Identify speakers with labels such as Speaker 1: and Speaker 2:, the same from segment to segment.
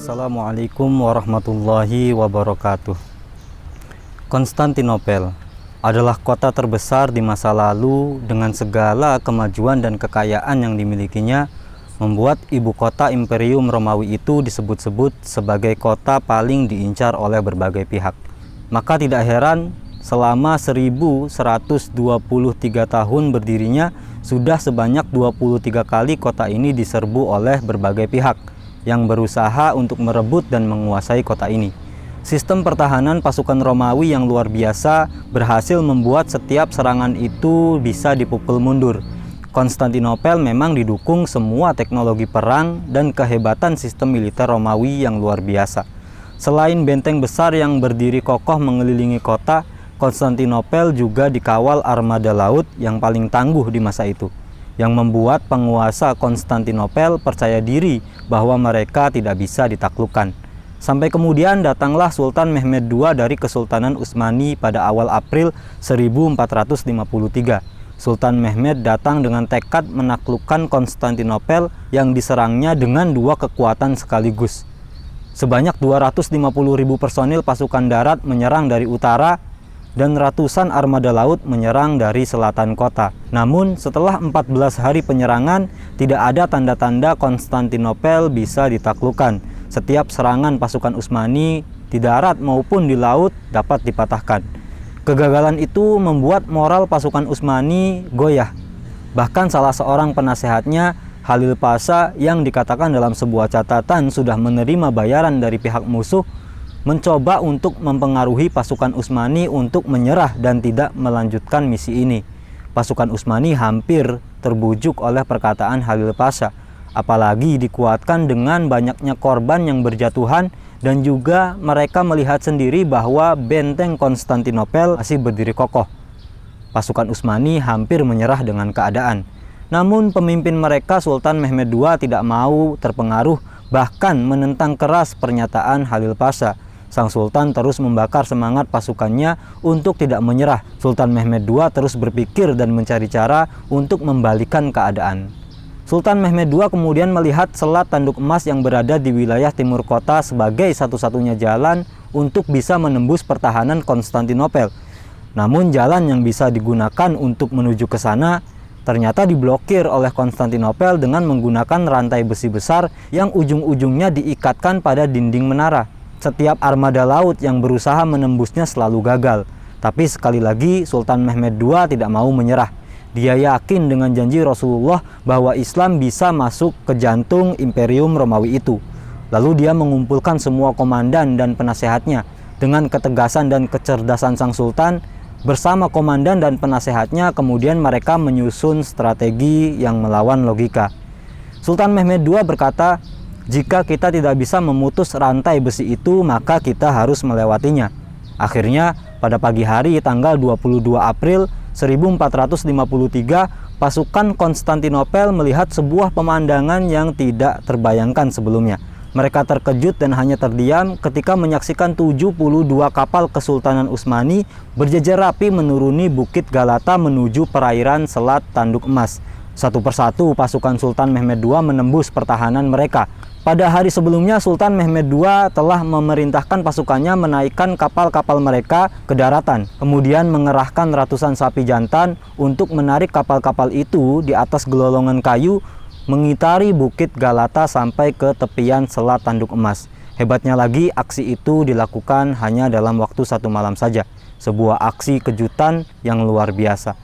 Speaker 1: Assalamualaikum warahmatullahi wabarakatuh. Konstantinopel adalah kota terbesar di masa lalu dengan segala kemajuan dan kekayaan yang dimilikinya, membuat ibu kota Imperium Romawi itu disebut-sebut sebagai kota paling diincar oleh berbagai pihak. Maka tidak heran selama 1123 tahun berdirinya sudah sebanyak 23 kali kota ini diserbu oleh berbagai pihak yang berusaha untuk merebut dan menguasai kota ini. Sistem pertahanan pasukan Romawi yang luar biasa berhasil membuat setiap serangan itu bisa dipukul mundur. Konstantinopel memang didukung semua teknologi perang dan kehebatan sistem militer Romawi yang luar biasa. Selain benteng besar yang berdiri kokoh mengelilingi kota, Konstantinopel juga dikawal armada laut yang paling tangguh di masa itu, yang membuat penguasa Konstantinopel percaya diri bahwa mereka tidak bisa ditaklukkan. Sampai kemudian datanglah Sultan Mehmed II dari Kesultanan Utsmani pada awal April 1453. Sultan Mehmed datang dengan tekad menaklukkan Konstantinopel yang diserangnya dengan dua kekuatan sekaligus. Sebanyak 250.000 personil pasukan darat menyerang dari utara dan ratusan armada laut menyerang dari selatan kota. Namun setelah 14 hari penyerangan, tidak ada tanda-tanda Konstantinopel bisa ditaklukkan. Setiap serangan pasukan Utsmani di darat maupun di laut dapat dipatahkan. Kegagalan itu membuat moral pasukan Utsmani goyah. Bahkan salah seorang penasehatnya, Halil Pasha, yang dikatakan dalam sebuah catatan sudah menerima bayaran dari pihak musuh, mencoba untuk mempengaruhi pasukan Utsmani untuk menyerah dan tidak melanjutkan misi ini. Pasukan Utsmani hampir terbujuk oleh perkataan Halil Pasha, apalagi dikuatkan dengan banyaknya korban yang berjatuhan, dan juga mereka melihat sendiri bahwa benteng Konstantinopel masih berdiri kokoh. Pasukan Utsmani hampir menyerah dengan keadaan. Namun pemimpin mereka Sultan Mehmed II tidak mau terpengaruh, bahkan menentang keras pernyataan Halil Pasha. Sang Sultan terus membakar semangat pasukannya untuk tidak menyerah. Sultan Mehmed II terus berpikir dan mencari cara untuk membalikan keadaan. Sultan Mehmed II kemudian melihat Selat Tanduk Emas yang berada di wilayah timur kota sebagai satu-satunya jalan untuk bisa menembus pertahanan Konstantinopel. Namun jalan yang bisa digunakan untuk menuju ke sana ternyata diblokir oleh Konstantinopel dengan menggunakan rantai besi besar yang ujung-ujungnya diikatkan pada dinding menara. Setiap armada laut yang berusaha menembusnya selalu gagal. Tapi sekali lagi Sultan Mehmed II tidak mau menyerah. Dia yakin dengan janji Rasulullah bahwa Islam bisa masuk ke jantung Imperium Romawi itu. Lalu dia mengumpulkan semua komandan dan penasehatnya. Dengan ketegasan dan kecerdasan sang sultan, bersama komandan dan penasehatnya kemudian mereka menyusun strategi yang melawan logika. Sultan Mehmed II berkata, jika kita tidak bisa memutus rantai besi itu, maka kita harus melewatinya. Akhirnya pada pagi hari tanggal 22 April 1453, pasukan Konstantinopel melihat sebuah pemandangan yang tidak terbayangkan sebelumnya. Mereka terkejut dan hanya terdiam ketika menyaksikan 72 kapal Kesultanan Utsmani berjejer rapi menuruni Bukit Galata menuju perairan Selat Tanduk Emas. Satu persatu pasukan Sultan Mehmed II menembus pertahanan mereka. Pada hari sebelumnya, Sultan Mehmed II telah memerintahkan pasukannya menaikkan kapal-kapal mereka ke daratan, kemudian mengerahkan ratusan sapi jantan untuk menarik kapal-kapal itu di atas gelolongan kayu, mengitari Bukit Galata sampai ke tepian Selat Tanduk Emas. Hebatnya lagi, aksi itu dilakukan hanya dalam waktu 1 malam saja, sebuah aksi kejutan yang luar biasa.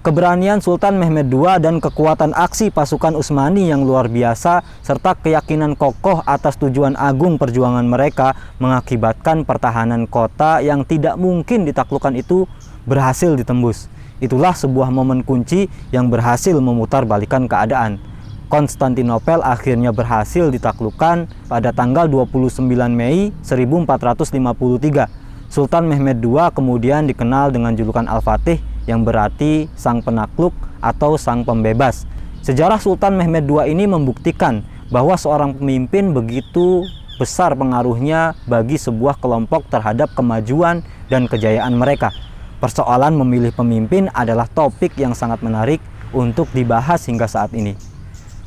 Speaker 1: Keberanian Sultan Mehmed II dan kekuatan aksi pasukan Utsmani yang luar biasa serta keyakinan kokoh atas tujuan agung perjuangan mereka mengakibatkan pertahanan kota yang tidak mungkin ditaklukkan itu berhasil ditembus. Itulah sebuah momen kunci yang berhasil memutarbalikkan keadaan. Konstantinopel akhirnya berhasil ditaklukkan pada tanggal 29 Mei 1453. Sultan Mehmed II kemudian dikenal dengan julukan Al-Fatih, yang berarti sang penakluk atau sang pembebas. Sejarah Sultan Mehmed II ini membuktikan bahwa seorang pemimpin begitu besar pengaruhnya bagi sebuah kelompok terhadap kemajuan dan kejayaan mereka. Persoalan memilih pemimpin adalah topik yang sangat menarik untuk dibahas hingga saat ini.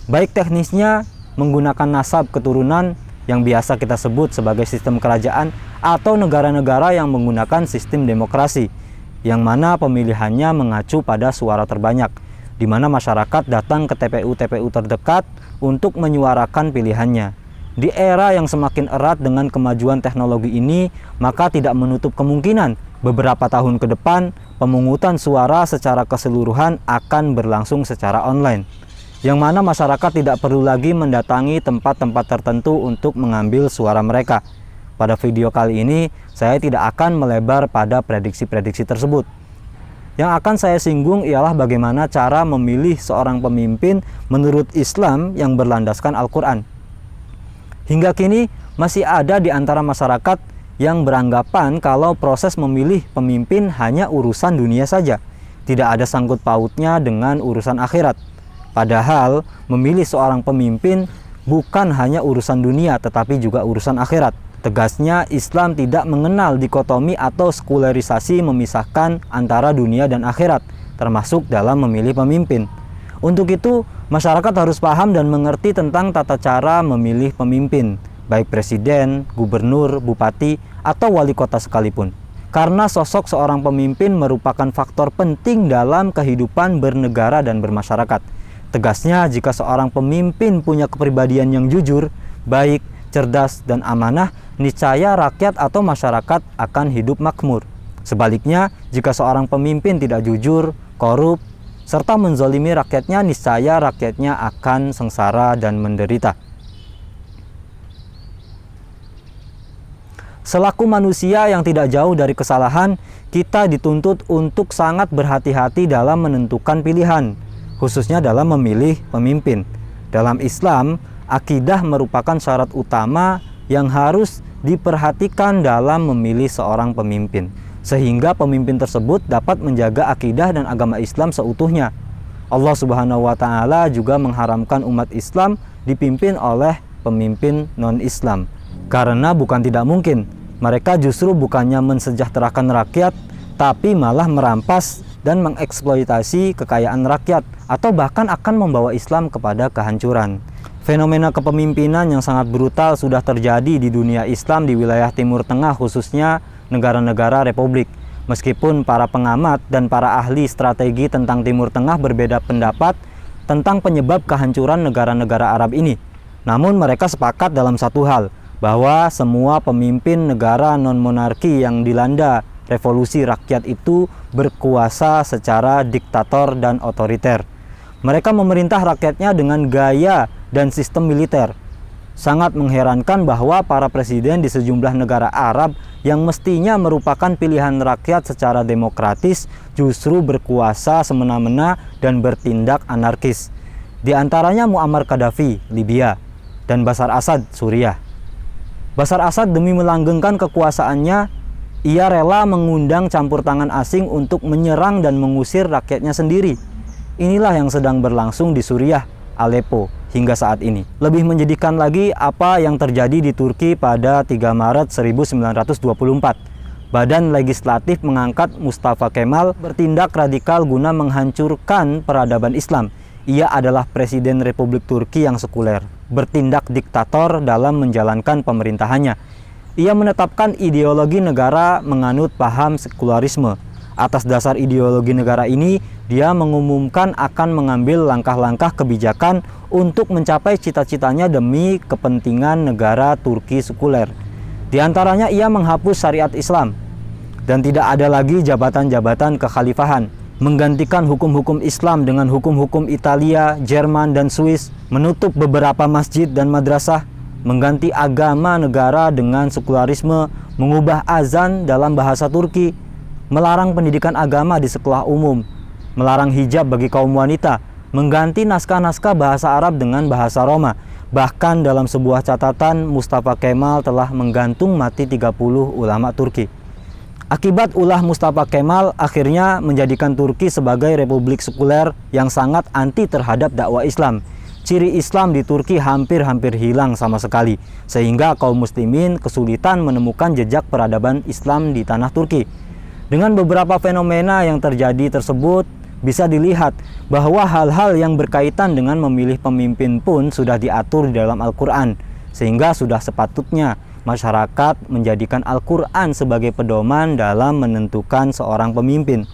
Speaker 1: Baik teknisnya, menggunakan nasab keturunan, yang biasa kita sebut sebagai sistem kerajaan, atau negara-negara yang menggunakan sistem demokrasi, yang mana pemilihannya mengacu pada suara terbanyak, di mana masyarakat datang ke TPU-TPU terdekat untuk menyuarakan pilihannya. Di era yang semakin erat dengan kemajuan teknologi ini, maka tidak menutup kemungkinan beberapa tahun ke depan pemungutan suara secara keseluruhan akan berlangsung secara online, yang mana masyarakat tidak perlu lagi mendatangi tempat-tempat tertentu untuk mengambil suara mereka. Pada video kali ini, saya tidak akan melebar pada prediksi-prediksi tersebut. Yang akan saya singgung ialah bagaimana cara memilih seorang pemimpin menurut Islam yang berlandaskan Al-Quran. Hingga kini, masih ada di antara masyarakat yang beranggapan kalau proses memilih pemimpin hanya urusan dunia saja, tidak ada sangkut pautnya dengan urusan akhirat. Padahal memilih seorang pemimpin bukan hanya urusan dunia tetapi juga urusan akhirat. Tegasnya, Islam tidak mengenal dikotomi atau sekularisasi memisahkan antara dunia dan akhirat, termasuk dalam memilih pemimpin. Untuk itu, masyarakat harus paham dan mengerti tentang tata cara memilih pemimpin, baik presiden, gubernur, bupati, atau wali kota sekalipun. Karena sosok seorang pemimpin merupakan faktor penting dalam kehidupan bernegara dan bermasyarakat. Tegasnya, jika seorang pemimpin punya kepribadian yang jujur, baik, cerdas, dan amanah, niscaya rakyat atau masyarakat akan hidup makmur. Sebaliknya, jika seorang pemimpin tidak jujur, korup, serta menzalimi rakyatnya, niscaya rakyatnya akan sengsara dan menderita. Selaku manusia yang tidak jauh dari kesalahan, kita dituntut untuk sangat berhati-hati dalam menentukan pilihan, khususnya dalam memilih pemimpin. Dalam Islam, akidah merupakan syarat utama yang harus diperhatikan dalam memilih seorang pemimpin, sehingga pemimpin tersebut dapat menjaga akidah dan agama Islam seutuhnya. Allah Subhanahu wa Ta'ala juga mengharamkan umat Islam dipimpin oleh pemimpin non-Islam, karena bukan tidak mungkin mereka justru bukannya mensejahterakan rakyat, tapi malah merampas dan mengeksploitasi kekayaan rakyat, atau bahkan akan membawa Islam kepada kehancuran. Fenomena kepemimpinan yang sangat brutal sudah terjadi di dunia Islam di wilayah Timur Tengah, khususnya negara-negara republik. Meskipun para pengamat dan para ahli strategi tentang Timur Tengah berbeda pendapat tentang penyebab kehancuran negara-negara Arab ini, namun mereka sepakat dalam satu hal, bahwa semua pemimpin negara non-monarki yang dilanda revolusi rakyat itu berkuasa secara diktator dan otoriter. Mereka memerintah rakyatnya dengan gaya dan sistem militer. Sangat mengherankan bahwa para presiden di sejumlah negara Arab yang mestinya merupakan pilihan rakyat secara demokratis justru berkuasa semena-mena dan bertindak anarkis. Di antaranya Muammar Gaddafi, Libya, dan Bashar Assad, Suriah. Bashar Assad demi melanggengkan kekuasaannya, ia rela mengundang campur tangan asing untuk menyerang dan mengusir rakyatnya sendiri. Inilah yang sedang berlangsung di Suriah, Aleppo, hingga saat ini. Lebih menjadikan lagi apa yang terjadi di Turki pada 3 Maret 1924. Badan legislatif mengangkat Mustafa Kemal bertindak radikal guna menghancurkan peradaban Islam. Ia adalah Presiden Republik Turki yang sekuler, bertindak diktator dalam menjalankan pemerintahannya. Ia menetapkan ideologi negara menganut paham sekularisme. Atas dasar ideologi negara ini, dia mengumumkan akan mengambil langkah-langkah kebijakan untuk mencapai cita-citanya demi kepentingan negara Turki sekuler. Di antaranya, ia menghapus syariat Islam dan tidak ada lagi jabatan-jabatan kekhalifahan, menggantikan hukum-hukum Islam dengan hukum-hukum Italia, Jerman, dan Swiss, menutup beberapa masjid dan madrasah, mengganti agama negara dengan sekularisme, mengubah azan dalam bahasa Turki, melarang pendidikan agama di sekolah umum, melarang hijab bagi kaum wanita, mengganti naskah-naskah bahasa Arab dengan bahasa Roma. Bahkan dalam sebuah catatan, Mustafa Kemal telah menggantung mati 30 ulama Turki. Akibat ulah Mustafa Kemal akhirnya menjadikan Turki sebagai republik sekuler yang sangat anti terhadap dakwah Islam. Ciri Islam di Turki hampir-hampir hilang sama sekali, sehingga kaum muslimin kesulitan menemukan jejak peradaban Islam di tanah Turki. Dengan beberapa fenomena yang terjadi tersebut, bisa dilihat bahwa hal-hal yang berkaitan dengan memilih pemimpin pun sudah diatur di dalam Al-Quran, sehingga sudah sepatutnya masyarakat menjadikan Al-Quran sebagai pedoman dalam menentukan seorang pemimpin.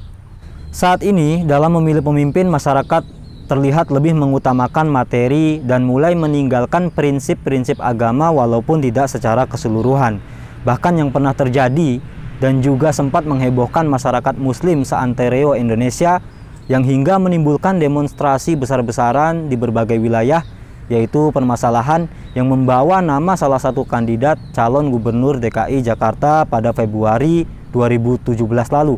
Speaker 1: Saat ini dalam memilih pemimpin, masyarakat terlihat lebih mengutamakan materi dan mulai meninggalkan prinsip-prinsip agama walaupun tidak secara keseluruhan. Bahkan yang pernah terjadi dan juga sempat menghebohkan masyarakat muslim seantero Indonesia yang hingga menimbulkan demonstrasi besar-besaran di berbagai wilayah, yaitu permasalahan yang membawa nama salah satu kandidat calon gubernur DKI Jakarta pada Februari 2017 lalu.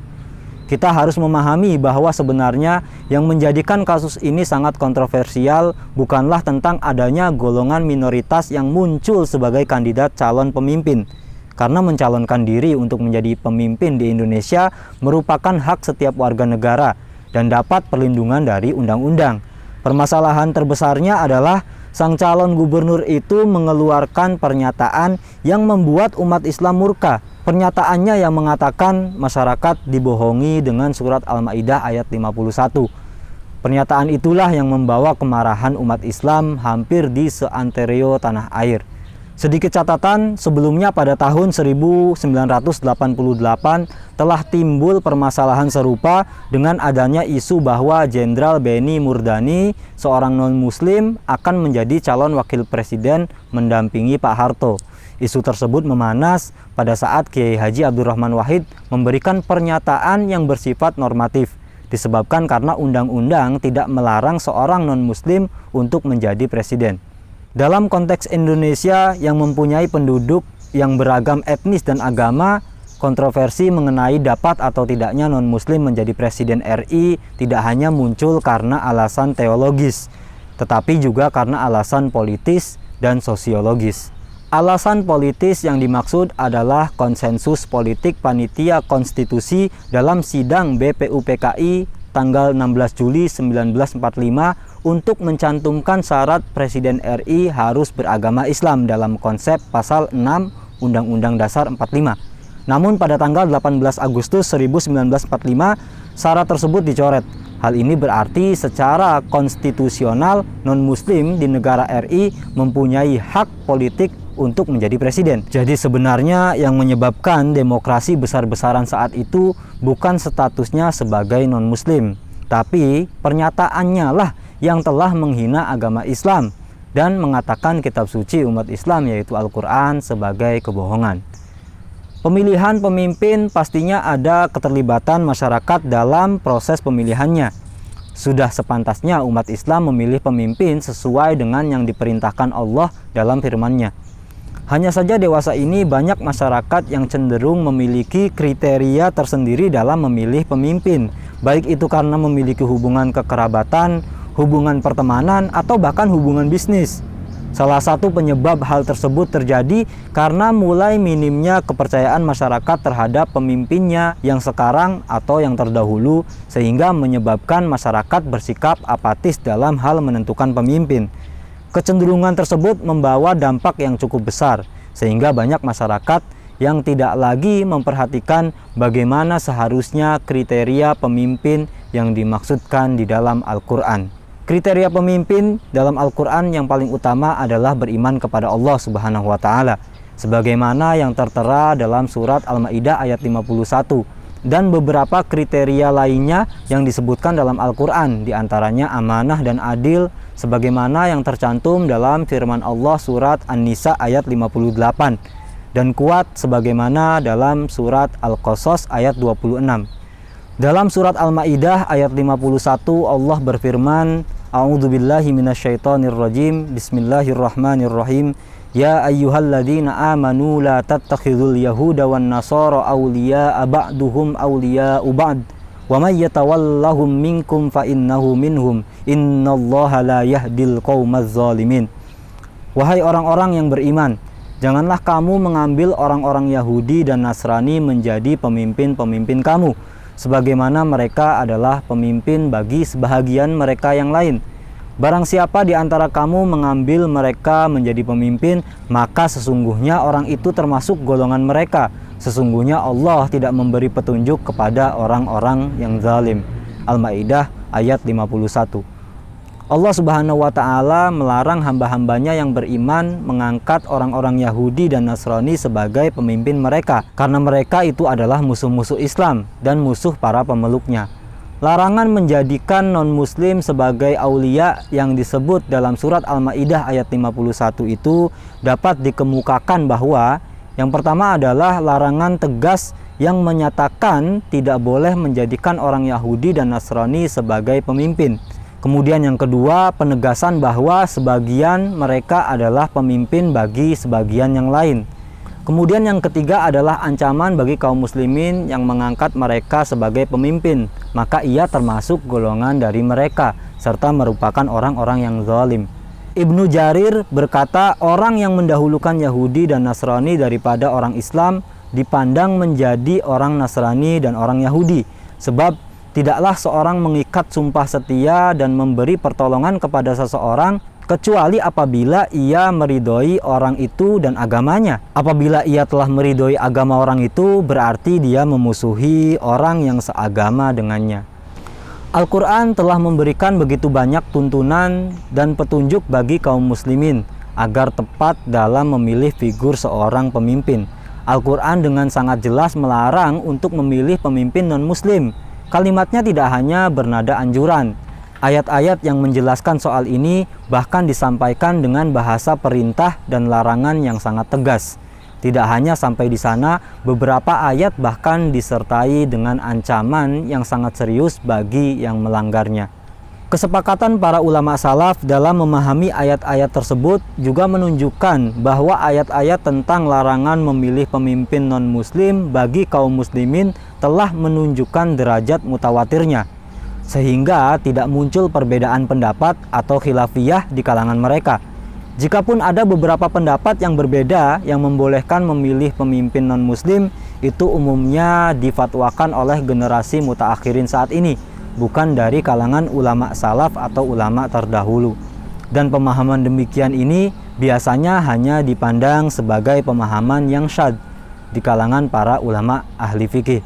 Speaker 1: Kita harus memahami bahwa sebenarnya yang menjadikan kasus ini sangat kontroversial bukanlah tentang adanya golongan minoritas yang muncul sebagai kandidat calon pemimpin. Karena mencalonkan diri untuk menjadi pemimpin di Indonesia merupakan hak setiap warga negara dan dapat perlindungan dari undang-undang. Permasalahan terbesarnya adalah sang calon gubernur itu mengeluarkan pernyataan yang membuat umat Islam murka. Pernyataannya yang mengatakan masyarakat dibohongi dengan surat Al-Maidah ayat 51. Pernyataan itulah yang membawa kemarahan umat Islam hampir di seantero tanah air. Sedikit catatan, sebelumnya pada tahun 1988 telah timbul permasalahan serupa dengan adanya isu bahwa Jenderal Benny Murdani, seorang non-muslim, akan menjadi calon wakil presiden mendampingi Pak Harto. Isu tersebut memanas pada saat Kiai Haji Abdurrahman Wahid memberikan pernyataan yang bersifat normatif, disebabkan karena undang-undang tidak melarang seorang non-muslim untuk menjadi presiden. Dalam konteks Indonesia yang mempunyai penduduk yang beragam etnis dan agama, kontroversi mengenai dapat atau tidaknya non-muslim menjadi presiden RI tidak hanya muncul karena alasan teologis, tetapi juga karena alasan politis dan sosiologis. Alasan politis yang dimaksud adalah konsensus politik panitia konstitusi dalam sidang BPUPKI tanggal 16 Juli 1945 untuk mencantumkan syarat Presiden RI harus beragama Islam dalam konsep pasal 6 Undang-Undang Dasar 45. Namun pada tanggal 18 Agustus 1945 syarat tersebut dicoret. Hal ini berarti secara konstitusional non-muslim di negara RI mempunyai hak politik untuk menjadi presiden. Jadi sebenarnya yang menyebabkan demokrasi besar-besaran saat itu bukan statusnya sebagai non-muslim, tapi pernyataannya lah yang telah menghina agama Islam dan mengatakan kitab suci umat Islam yaitu Al-Quran sebagai kebohongan. Pemilihan pemimpin pastinya ada keterlibatan masyarakat dalam proses pemilihannya. Sudah sepantasnya umat Islam memilih pemimpin sesuai dengan yang diperintahkan Allah dalam firman-Nya. Hanya saja dewasa ini banyak masyarakat yang cenderung memiliki kriteria tersendiri dalam memilih pemimpin, baik itu karena memiliki hubungan kekerabatan, hubungan pertemanan, atau bahkan hubungan bisnis. Salah satu penyebab hal tersebut terjadi karena mulai minimnya kepercayaan masyarakat terhadap pemimpinnya yang sekarang atau yang terdahulu, sehingga menyebabkan masyarakat bersikap apatis dalam hal menentukan pemimpin. Kecenderungan tersebut membawa dampak yang cukup besar, sehingga banyak masyarakat yang tidak lagi memperhatikan bagaimana seharusnya kriteria pemimpin yang dimaksudkan di dalam Al-Quran. Kriteria pemimpin dalam Al-Quran yang paling utama adalah beriman kepada Allah Subhanahu wa Ta'ala, sebagaimana yang tertera dalam surat Al-Maidah ayat 51, dan beberapa kriteria lainnya yang disebutkan dalam Al-Quran, diantaranya amanah dan adil, sebagaimana yang tercantum dalam firman Allah surat An-Nisa ayat 58, dan kuat sebagaimana dalam surat Al-Qasas ayat 26. Dalam surat Al-Maidah ayat 51 Allah berfirman, A'udzubillahi minasyaitonirrajim, Bismillahirrahmanirrahim, Ya ayyuhalladzina amanu la tattakhidhul yahuda wan nasara awliya'a ba'duhum awliya'u ba'd wa may yatawallahum minkum fa innahu minhum innallaha la yahdil qaumaz zalimin. Wahai orang-orang yang beriman, janganlah kamu mengambil orang-orang Yahudi dan Nasrani menjadi pemimpin-pemimpin kamu, sebagaimana mereka adalah pemimpin bagi sebahagian mereka yang lain. Barang siapa di antara kamu mengambil mereka menjadi pemimpin, maka sesungguhnya orang itu termasuk golongan mereka. Sesungguhnya Allah tidak memberi petunjuk kepada orang-orang yang zalim. Al-Maidah ayat 51. Allah Subhanahu wa Ta'ala melarang hamba-hambanya yang beriman mengangkat orang-orang Yahudi dan Nasrani sebagai pemimpin mereka, karena mereka itu adalah musuh-musuh Islam dan musuh para pemeluknya. Larangan menjadikan non-muslim sebagai aulia yang disebut dalam surat Al-Maidah ayat 51 itu dapat dikemukakan bahwa yang pertama adalah larangan tegas yang menyatakan tidak boleh menjadikan orang Yahudi dan Nasrani sebagai pemimpin. Kemudian yang kedua, penegasan bahwa sebagian mereka adalah pemimpin bagi sebagian yang lain. Kemudian yang ketiga adalah ancaman bagi kaum muslimin yang mengangkat mereka sebagai pemimpin, maka ia termasuk golongan dari mereka, serta merupakan orang-orang yang zalim. Ibnu Jarir berkata, orang yang mendahulukan Yahudi dan Nasrani daripada orang Islam dipandang menjadi orang Nasrani dan orang Yahudi, sebab tidaklah seorang mengikat sumpah setia dan memberi pertolongan kepada seseorang kecuali apabila ia meridhoi orang itu dan agamanya. Apabila ia telah meridhoi agama orang itu, berarti dia memusuhi orang yang seagama dengannya. Al-Quran telah memberikan begitu banyak tuntunan dan petunjuk bagi kaum muslimin agar tepat dalam memilih figur seorang pemimpin. Al-Quran dengan sangat jelas melarang untuk memilih pemimpin non-muslim. Kalimatnya tidak hanya bernada anjuran. Ayat-ayat yang menjelaskan soal ini bahkan disampaikan dengan bahasa perintah dan larangan yang sangat tegas. Tidak hanya sampai di sana, beberapa ayat bahkan disertai dengan ancaman yang sangat serius bagi yang melanggarnya. Kesepakatan para ulama salaf dalam memahami ayat-ayat tersebut juga menunjukkan bahwa ayat-ayat tentang larangan memilih pemimpin non-muslim bagi kaum muslimin telah menunjukkan derajat mutawatirnya, sehingga tidak muncul perbedaan pendapat atau khilafiyah di kalangan mereka. Jikapun ada beberapa pendapat yang berbeda yang membolehkan memilih pemimpin non-muslim, itu umumnya difatwakan oleh generasi mutaakhirin saat ini, bukan dari kalangan ulama salaf atau ulama terdahulu. Dan pemahaman demikian ini biasanya hanya dipandang sebagai pemahaman yang syadz di kalangan para ulama ahli fikih.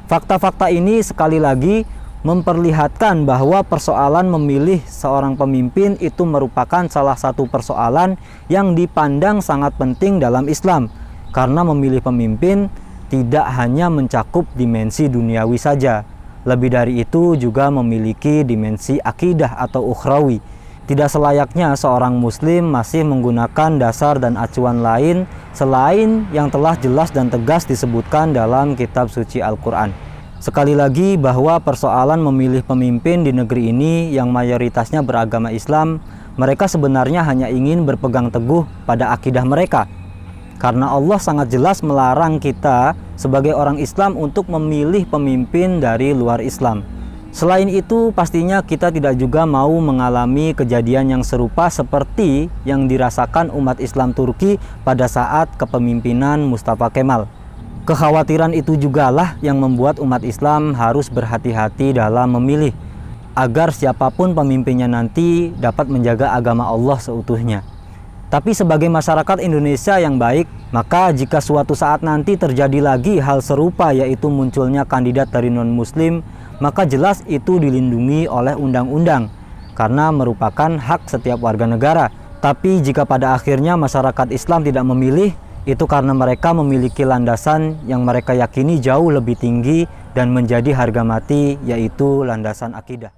Speaker 1: Fakta-fakta ini sekali lagi memperlihatkan bahwa persoalan memilih seorang pemimpin itu merupakan salah satu persoalan yang dipandang sangat penting dalam Islam, karena memilih pemimpin tidak hanya mencakup dimensi duniawi saja. Lebih dari itu juga memiliki dimensi akidah atau ukhrawi. Tidak selayaknya seorang muslim masih menggunakan dasar dan acuan lain selain yang telah jelas dan tegas disebutkan dalam kitab suci Al-Quran. Sekali lagi bahwa persoalan memilih pemimpin di negeri ini yang mayoritasnya beragama Islam, mereka sebenarnya hanya ingin berpegang teguh pada akidah mereka. Karena Allah sangat jelas melarang kita sebagai orang Islam untuk memilih pemimpin dari luar Islam. Selain itu, pastinya kita tidak juga mau mengalami kejadian yang serupa seperti yang dirasakan umat Islam Turki pada saat kepemimpinan Mustafa Kemal. Kekhawatiran itu jugalah yang membuat umat Islam harus berhati-hati dalam memilih, agar siapapun pemimpinnya nanti dapat menjaga agama Allah seutuhnya. Tapi sebagai masyarakat Indonesia yang baik, maka jika suatu saat nanti terjadi lagi hal serupa, yaitu munculnya kandidat dari non-muslim, maka jelas itu dilindungi oleh undang-undang, karena merupakan hak setiap warga negara. Tapi jika pada akhirnya masyarakat Islam tidak memilih, itu karena mereka memiliki landasan yang mereka yakini jauh lebih tinggi dan menjadi harga mati, yaitu landasan akidah.